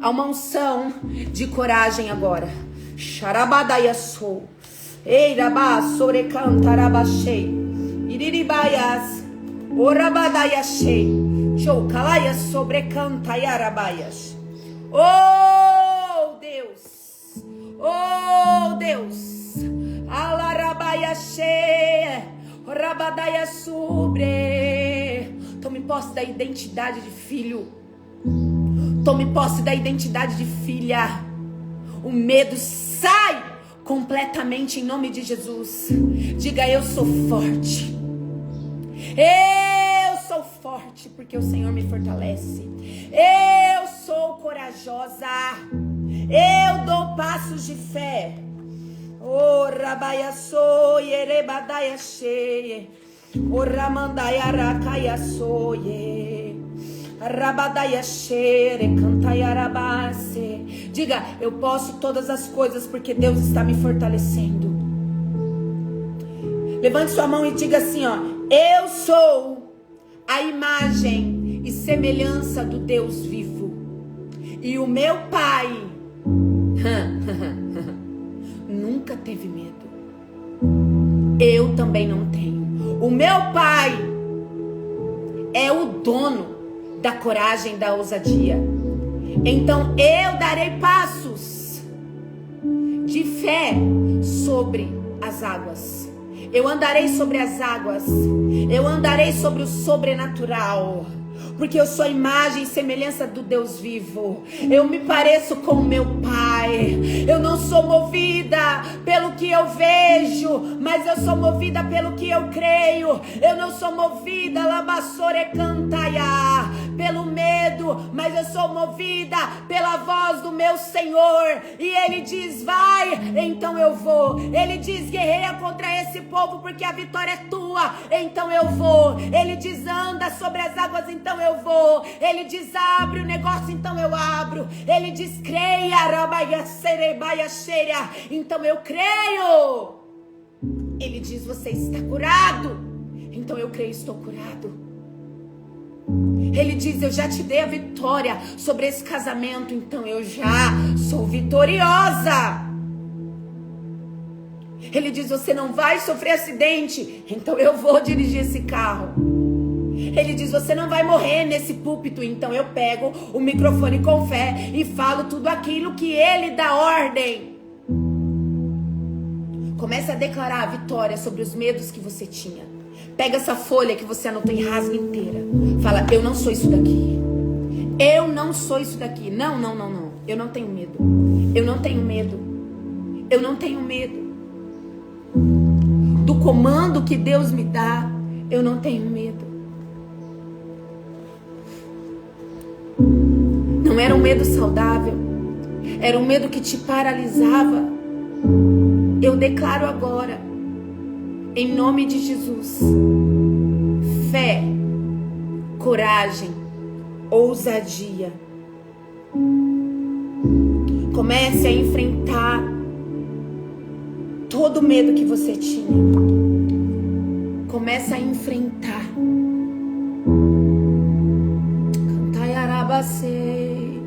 Há uma unção de coragem agora. Xarabadaiaçou. Eirabá, sorecantarabachei. Iriribaias. Orabadaiachei. Choucalaias sobrecantaiarabaias. Oh, Deus. Oh, Deus. Alarabaiachei. Orabadaiaçubre. Tome posse da identidade de filho. Tome posse da identidade de filha. O medo sai completamente em nome de Jesus. Diga, eu sou forte. Eu sou forte porque o Senhor me fortalece. Eu sou corajosa. Eu dou passos de fé. Oh, rabaia soie, erebadaia cheie. Oh, ramandaia racaia soie. Diga, eu posso todas as coisas porque Deus está me fortalecendo. Levante sua mão e diga assim, ó: eu sou a imagem e semelhança do Deus vivo. E o meu pai nunca teve medo. Eu também não tenho. O meu pai é o dono da coragem, da ousadia. Então eu darei passos de fé sobre as águas. Eu andarei sobre as águas. Eu andarei sobre o sobrenatural. porque eu sou a imagem e semelhança do Deus vivo. Eu me pareço com o meu Pai. Eu não sou movida pelo que eu vejo, mas eu sou movida pelo que eu creio. Eu não sou movida, labassore cantaia, pelo medo, mas eu sou movida pela voz do meu Senhor. E Ele diz, vai, então eu vou. Ele diz, guerreia contra esse povo, porque a vitória é tua, então eu vou. Ele diz, anda sobre as águas, então eu vou. Ele diz, abre o negócio, então eu abro. Ele diz, creia, então eu creio. Ele diz, você está curado, então eu creio, estou curado. Ele diz, eu já te dei a vitória sobre esse casamento, então eu já sou vitoriosa. Ele diz, você não vai sofrer acidente, então eu vou dirigir esse carro. Ele diz, você não vai morrer nesse púlpito, então eu pego o microfone com fé e falo tudo aquilo que Ele dá ordem. Comece a declarar a vitória sobre os medos que você tinha. Pega essa folha que você anotou e rasga inteira. Fala, eu não sou isso daqui. Eu não sou isso daqui. Não. Eu não tenho medo. Eu não tenho medo. Eu não tenho medo. Do comando que Deus me dá, eu não tenho medo. Não era um medo saudável. Era um medo que te paralisava. Eu declaro agora, em nome de Jesus, fé, coragem, ousadia. Comece a enfrentar todo o medo que você tinha. Comece a enfrentar. Cantai arabacei,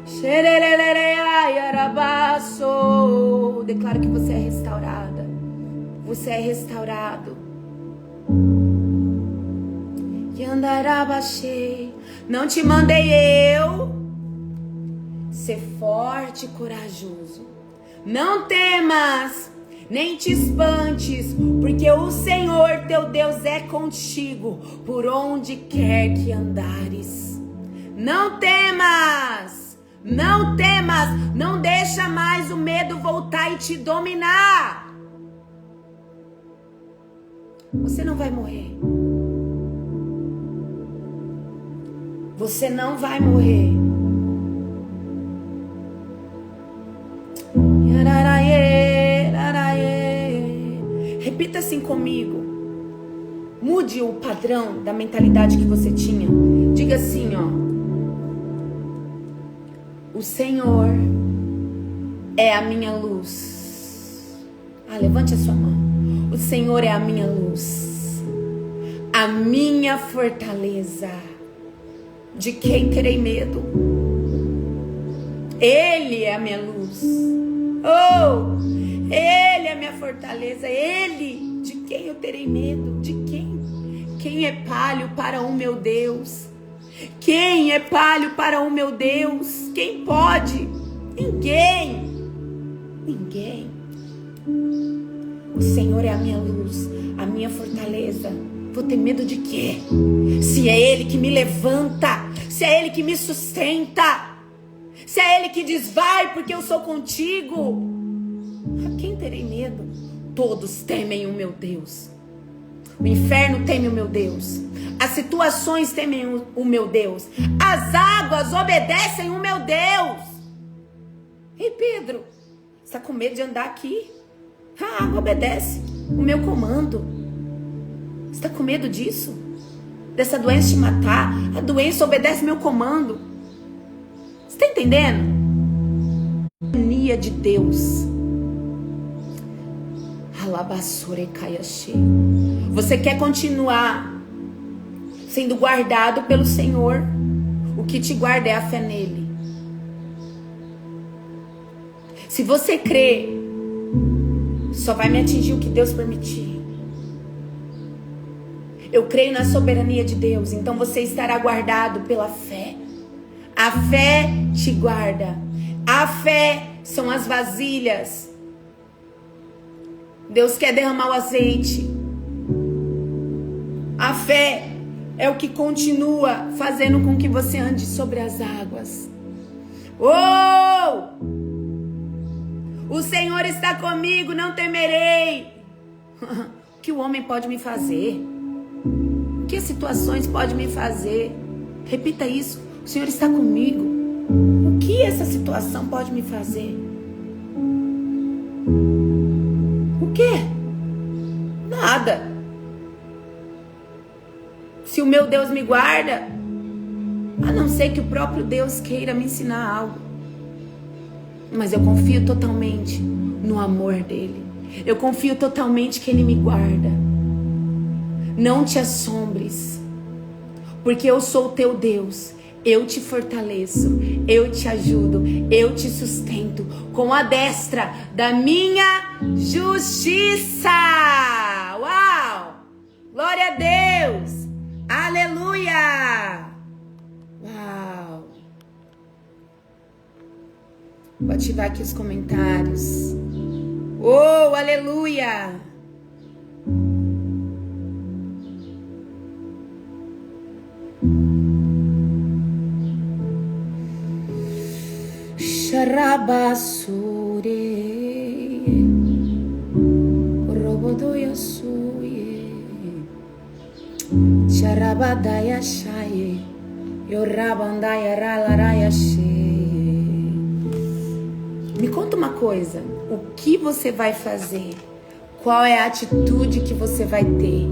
xerererei arabaço. Declaro que você é restaurada. Você é restaurado. E andarabachei. Não te mandei eu ser forte e corajoso. Não temas, nem te espantes, porque o Senhor teu Deus é contigo, por onde quer que andares. Não temas, não temas, não deixa mais o medo voltar e te dominar. Você não vai morrer. Você não vai morrer. Repita assim comigo. Mude o padrão da mentalidade que você tinha. Diga assim, ó. O Senhor é a minha luz. Levante a sua mão. O Senhor é a minha luz, a minha fortaleza. De quem terei medo? Ele é a minha luz. Oh, Ele é a minha fortaleza. Ele, de quem eu terei medo? De quem? Quem é palho para o meu Deus? Quem é palho para o meu Deus? Quem pode? Ninguém. Ninguém. O Senhor é a minha luz, a minha fortaleza. Vou ter medo de quê? Se é Ele que me levanta, se é Ele que me sustenta, se é Ele que diz, vai porque eu sou contigo. A quem terei medo? Todos temem o meu Deus. O inferno teme o meu Deus. As situações temem o meu Deus. As águas obedecem o meu Deus. Ei, Pedro, você está com medo de andar aqui? A água obedece o meu comando. Você está com medo disso? Dessa doença te matar? A doença obedece meu comando. Você está entendendo? Soberania de Deus. Você quer continuar sendo guardado pelo Senhor? O que te guarda é a fé nele. Se você crê, só vai me atingir o que Deus permitir. Eu creio na soberania de Deus, então você estará guardado pela fé. A fé te guarda. A fé são as vasilhas. Deus quer derramar o azeite. A fé é o que continua fazendo com que você ande sobre as águas. Oh! O Senhor está comigo, não temerei. O que o homem pode me fazer? O que as situações podem me fazer? Repita isso. O Senhor está comigo. O que essa situação pode me fazer? O quê? Nada. Se o meu Deus me guarda, a não ser que o próprio Deus queira me ensinar algo. Mas eu confio totalmente no amor dele. Eu confio totalmente que ele me guarda. Não te assombres, porque eu sou o teu Deus. Eu te fortaleço, eu te ajudo, eu te sustento com a destra da minha justiça. Uau! Glória a Deus! Aleluia! Uau! Vou ativar aqui os comentários. Oh, aleluia! Sharabasure Robodoya suye Sharabadaya shaye Yorabandaya ralaraya she. Me conta uma coisa, o que você vai fazer? Qual é a atitude que você vai ter?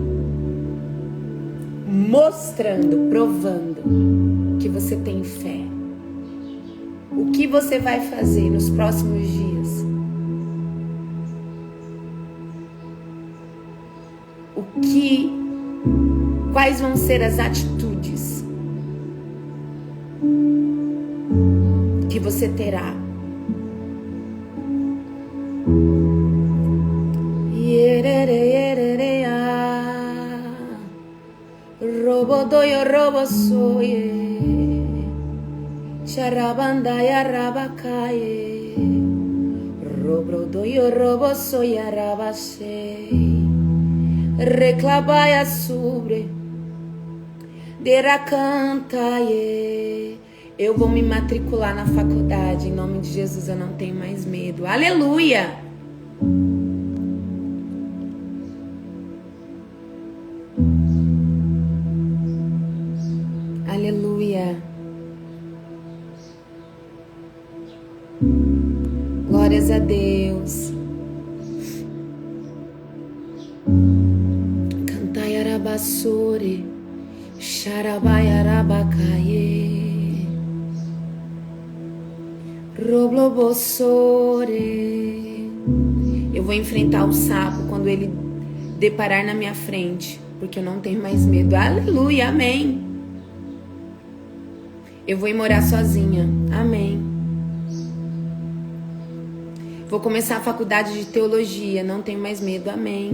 Mostrando, provando que você tem fé. O que você vai fazer nos próximos dias? Quais vão ser as atitudes que você terá? Robodoyo robosoye Sharabandaya rabakaye Robrodoyo robosoya rabashe Reclabaya sobre Deracantaye. Eu vou me matricular na faculdade. Em nome de Jesus eu não tenho mais medo. Aleluia! Aleluia! Glórias a Deus. Cantai arabassore, xarabai arabacaie, roblobossore. Eu vou enfrentar o sapo quando ele deparar na minha frente, porque eu não tenho mais medo. Aleluia, amém. Eu vou ir morar sozinha, amém. Vou começar a faculdade de teologia, não tenho mais medo, amém.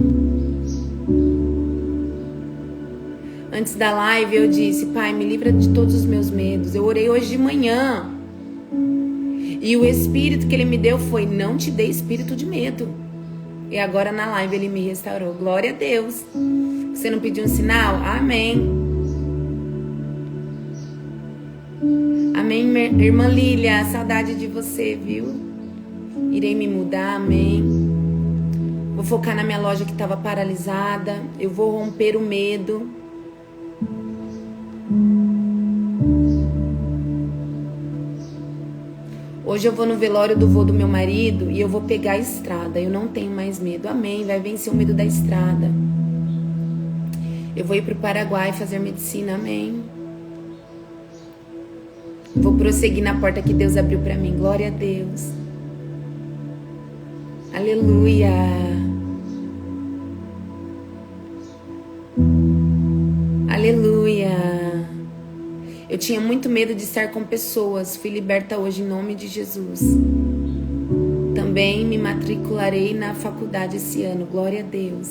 Antes da live eu disse, Pai, me livra de todos os meus medos. Eu orei hoje de manhã. E o espírito que ele me deu foi, não te dê espírito de medo. E agora na live ele me restaurou. Glória a Deus. Você não pediu um sinal? Amém. Amém, irmã Lília. Saudade de você, viu? Irei me mudar, amém. Vou focar na minha loja que estava paralisada. Eu vou romper o medo. Hoje eu vou no velório do vô do meu marido e eu vou pegar a estrada. Eu não tenho mais medo, amém. Vai vencer o medo da estrada. Eu vou ir para o Paraguai fazer medicina, amém. Vou prosseguir na porta que Deus abriu para mim, glória a Deus. Aleluia. Aleluia. Eu tinha muito medo de estar com pessoas. Fui liberta hoje em nome de Jesus. Também me matricularei na faculdade esse ano. Glória a Deus.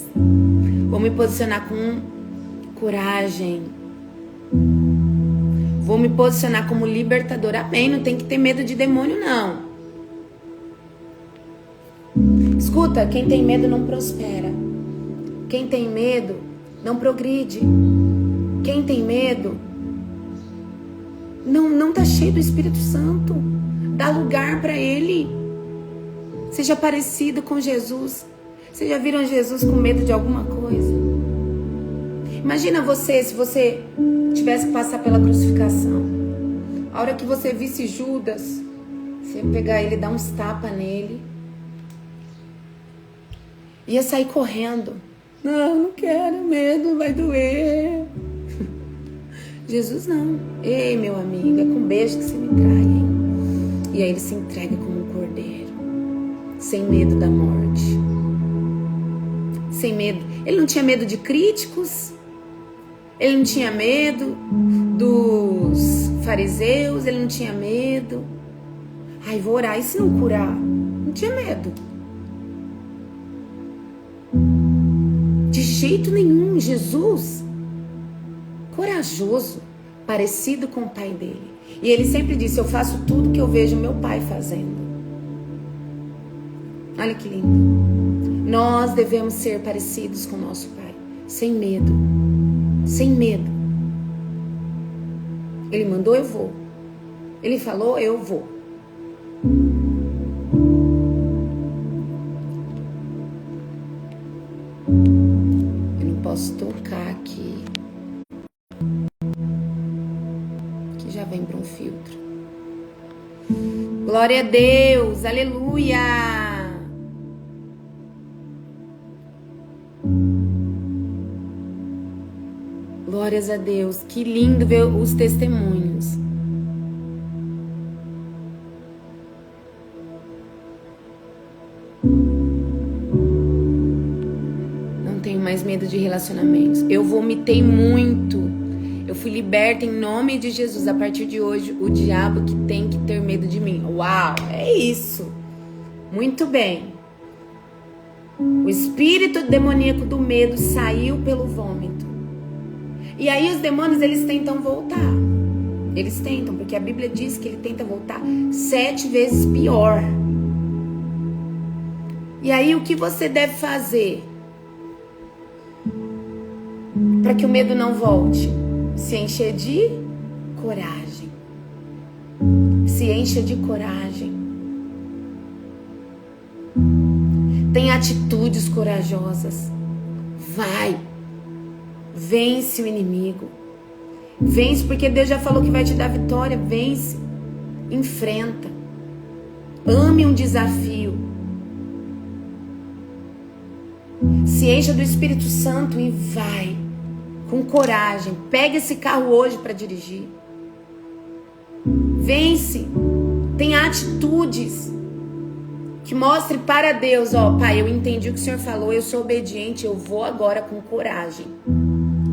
Vou me posicionar com coragem. Vou me posicionar como libertadora. Amém. Não tem que ter medo de demônio, não. Escuta, quem tem medo não prospera. Quem tem medo não progride. Quem tem medo não tá cheio do Espírito Santo. Dá lugar para Ele. Seja parecido com Jesus. Vocês já viram Jesus com medo de alguma coisa? Imagina você, se você tivesse que passar pela crucificação. A hora que você visse Judas, você ia pegar ele e dar uns tapas nele. Ia sair correndo. Não quero, medo, vai doer. Jesus não. Ei, meu amigo, é com beijo que você me trai, hein? E aí ele se entrega como um cordeiro, sem medo da morte. Sem medo. Ele não tinha medo de críticos. Ele não tinha medo dos fariseus. Ele não tinha medo. Ai, vou orar, e se não curar? Não tinha medo. De jeito nenhum. Jesus, corajoso, parecido com o pai dele. E ele sempre disse: eu faço tudo que eu vejo meu pai fazendo. Olha que lindo. Nós devemos ser parecidos com nosso pai, sem medo. Sem medo. Ele mandou, eu vou. Ele falou, eu vou. Eu não posso tocar aqui, que já vem para um filtro. Glória a Deus, aleluia. Glórias a Deus, que lindo ver os testemunhos. Não tenho mais medo de relacionamentos. Eu vomitei muito. Eu fui liberta em nome de Jesus. A partir de hoje, o diabo que tem que ter medo de mim. Uau, é isso. Muito bem. O espírito demoníaco do medo saiu pelo vômito. E aí os demônios, eles tentam voltar. Eles tentam, porque a Bíblia diz que ele tenta voltar 7 vezes pior. E aí o que você deve fazer para que o medo não volte? Se encher de coragem. Se encha de coragem. Tem atitudes corajosas. Vai. Vence o inimigo. Vence, porque Deus já falou que vai te dar vitória. Vence. Enfrenta. Ame um desafio. Se encha do Espírito Santo e vai. Com coragem. Pega esse carro hoje para dirigir. Vence. Tenha atitudes que mostre para Deus: ó, Pai, eu entendi o que o Senhor falou, eu sou obediente, eu vou agora com coragem.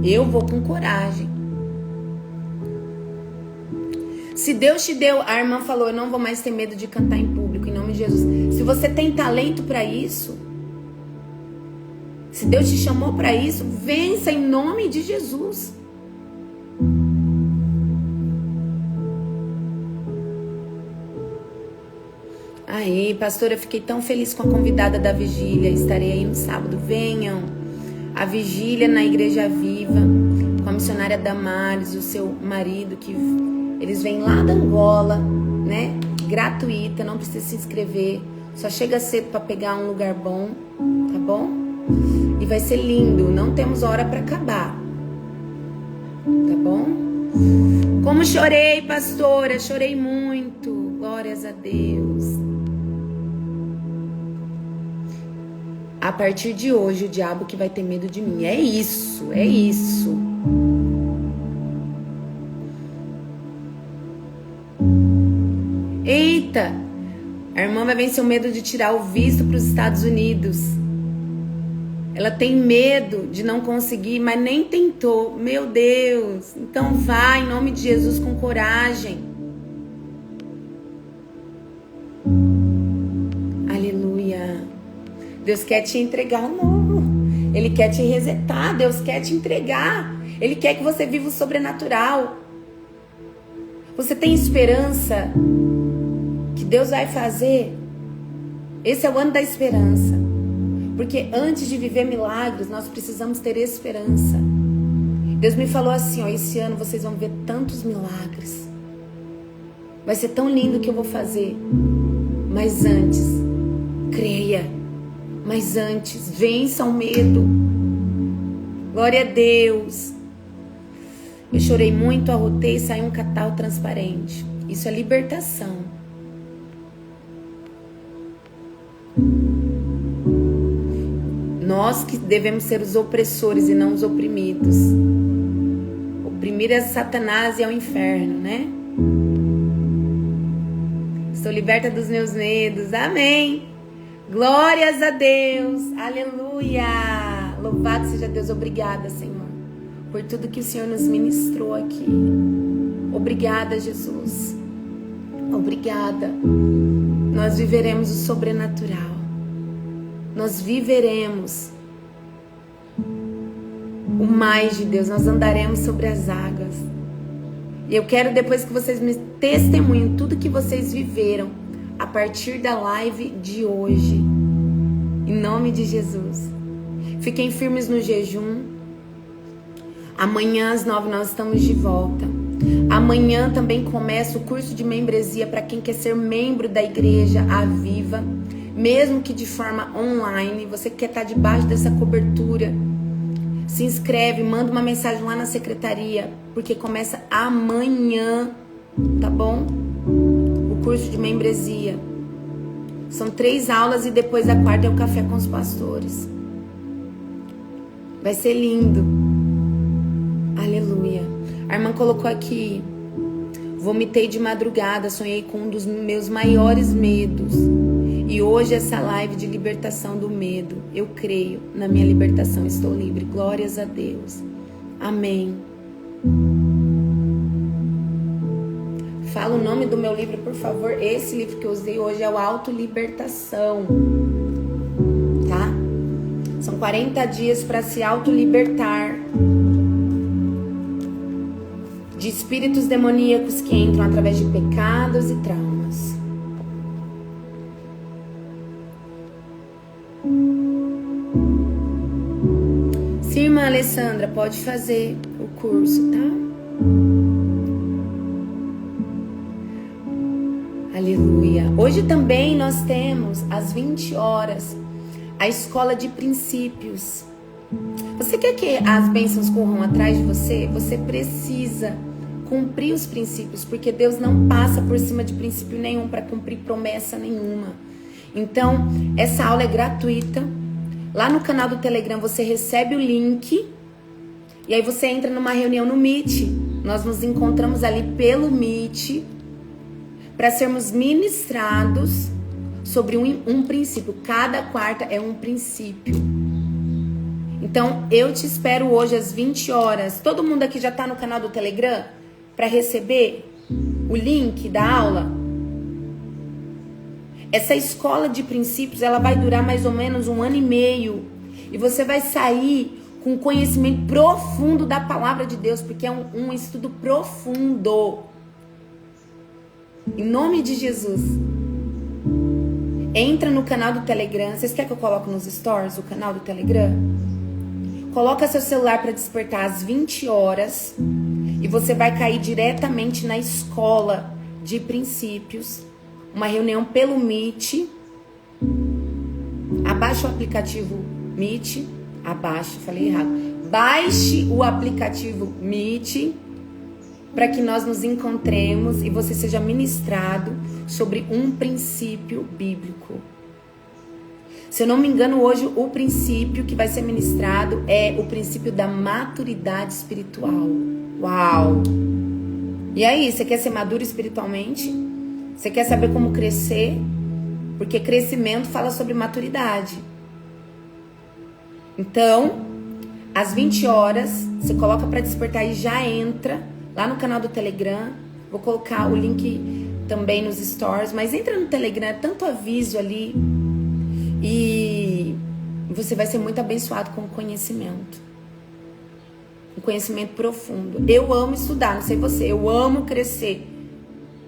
Eu vou com coragem. Se Deus te deu, a irmã falou, eu não vou mais ter medo de cantar em público, em nome de Jesus. Se você tem talento para isso, se Deus te chamou para isso, vença em nome de Jesus. Aí, pastora, eu fiquei tão feliz com a convidada da vigília. Estarei aí no sábado. Venham. A vigília na Igreja Viva, com a missionária Damares, o seu marido, que eles vêm lá da Angola, né? Gratuita, não precisa se inscrever. Só chega cedo para pegar um lugar bom, tá bom? E vai ser lindo. Não temos hora para acabar, tá bom? Como chorei, pastora, chorei muito. Glórias a Deus. A partir de hoje, o diabo que vai ter medo de mim. É isso, é isso. Eita! A irmã vai vencer o medo de tirar o visto para os Estados Unidos. Ela tem medo de não conseguir, mas nem tentou. Meu Deus! Então vai, em nome de Jesus, com coragem. Aleluia! Deus quer te entregar o novo. Ele quer te resetar. Deus quer te entregar. Ele quer que você viva o sobrenatural. Você tem esperança que Deus vai fazer? Esse é o ano da esperança. Porque antes de viver milagres, nós precisamos ter esperança. Deus me falou assim, ó, esse ano vocês vão ver tantos milagres. Vai ser tão lindo o que eu vou fazer. Mas antes, creia. Mas antes, vença o medo. Glória a Deus. Eu chorei muito, arrotei e saiu um catarro transparente. Isso é libertação. Nós que devemos ser os opressores e não os oprimidos. Oprimir é Satanás e é o inferno, né? Estou liberta dos meus medos. Amém. Glórias a Deus. Aleluia. Louvado seja Deus. Obrigada, Senhor, por tudo que o Senhor nos ministrou aqui. Obrigada, Jesus. Obrigada. Nós viveremos o sobrenatural. Nós viveremos o mais de Deus. Nós andaremos sobre as águas. E eu quero depois que vocês me testemunhem tudo que vocês viveram a partir da live de hoje. Em nome de Jesus. Fiquem firmes no jejum. Amanhã às 9 nós estamos de volta. Amanhã também começa o curso de membresia para quem quer ser membro da Igreja Aviva. Mesmo que de forma online, você quer estar debaixo dessa cobertura, se inscreve, manda uma mensagem lá na secretaria, porque começa amanhã, tá bom? O curso de membresia. São 3 aulas e depois a 4ª é o café com os pastores. Vai ser lindo. Aleluia. A irmã colocou aqui: vomitei de madrugada, sonhei com um dos meus maiores medos. E hoje essa live de libertação do medo. Eu creio na minha libertação, estou livre. Glórias a Deus. Amém. Fala o nome do meu livro, por favor. Esse livro que eu usei hoje é o Autolibertação. Tá? São 40 dias para se autolibertar de espíritos demoníacos que entram através de pecados e traumas. Sim, irmã Alessandra, pode fazer o curso, tá? Aleluia. Hoje também nós temos às 20 horas a escola de princípios. Você quer que as bênçãos corram atrás de você? Você precisa cumprir os princípios, porque Deus não passa por cima de princípio nenhum para cumprir promessa nenhuma. Então, essa aula é gratuita. Lá no canal do Telegram você recebe o link e aí você entra numa reunião no Meet. Nós nos encontramos ali pelo Meet para sermos ministrados sobre um princípio. Cada quarta é um princípio. Então, eu te espero hoje às 20 horas. Todo mundo aqui já está no canal do Telegram para receber o link da aula? Essa escola de princípios, ela vai durar mais ou menos 1 ano e meio. E você vai sair com conhecimento profundo da palavra de Deus, porque é um estudo profundo. Em nome de Jesus. Entra no canal do Telegram. Vocês querem que eu coloque nos stories o canal do Telegram? Coloca seu celular para despertar às 20 horas. E você vai cair diretamente na escola de princípios. Uma reunião pelo Meet. Abaixe o aplicativo Meet. Abaixe, falei errado. Baixe o aplicativo Meet para que nós nos encontremos e você seja ministrado sobre um princípio bíblico. Se eu não me engano, hoje o princípio que vai ser ministrado é o princípio da maturidade espiritual. Uau! E aí, você quer ser maduro espiritualmente? Você quer saber como crescer? Porque crescimento fala sobre maturidade. Então, às 20 horas, você coloca para despertar e já entra lá no canal do Telegram. Vou colocar o link também nos stories, mas entra no Telegram, é tanto aviso ali. E você vai ser muito abençoado com o conhecimento. Um conhecimento profundo. Eu amo estudar, não sei você, eu amo crescer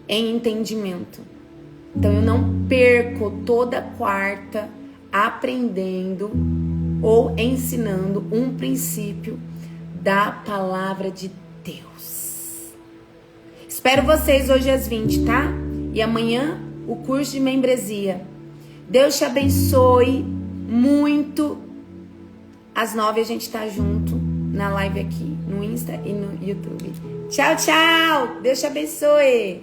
em entendimento. Então eu não perco toda quarta aprendendo ou ensinando um princípio da palavra de Deus. Espero vocês hoje às 20, tá? E amanhã o curso de membresia. Deus te abençoe muito. Às 9 a gente tá junto na live aqui, no Insta e no YouTube. Tchau, tchau. Deus te abençoe.